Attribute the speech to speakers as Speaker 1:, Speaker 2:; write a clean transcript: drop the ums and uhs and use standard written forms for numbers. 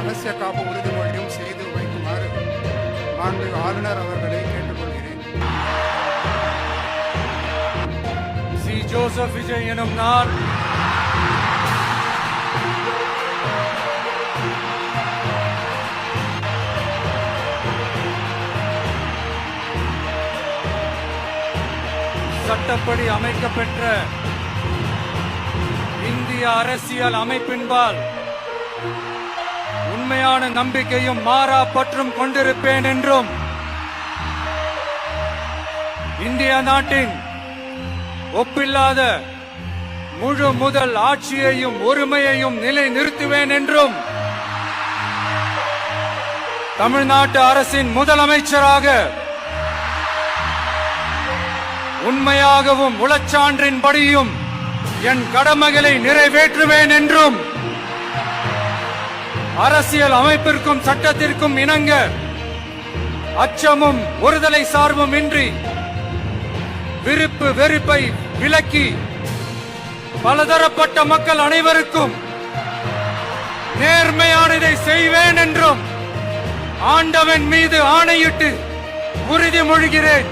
Speaker 1: ரகசிய காப்பு உறுதிமொழியும் செய்து வைக்குமாறு மாண்புமிகு ஆளுநர் அவர்களை கேட்டுக்கொள்கிறேன்.
Speaker 2: சி ஜோசப் விஜய் எனும் நான் சட்டப்படி அமைக்கப்பெற்ற இந்திய அரசியல் அமைப்பின்பால் உண்மையான நம்பிக்கையும் மாறா பற்றும் கொண்டிருப்பேன் என்றும் இந்திய நாட்டின் ஒப்பில்லாத முழு முதல் ஆட்சியையும் ஒருமையையும் நிலைநிறுத்துவேன் என்றும் தமிழ்நாட்டு அரசின் முதலமைச்சராக உண்மையாகவும் உளச்சான்றின்படியும் என் கடமைகளை நிறைவேற்றுவேன் என்றும் அரசியல் அமைப்பிற்கும் சட்டத்திற்கும் இணங்க அச்சமும் ஒருதலை சார்பும் இன்றி விருப்பு வெறுப்பை விலக்கி பலதரப்பட்ட மக்கள் அனைவருக்கும் நேர்மையானதை செய்வேன் என்றும் ஆண்டவன் மீது ஆணையிட்டு உறுதிமொழிகிறேன்.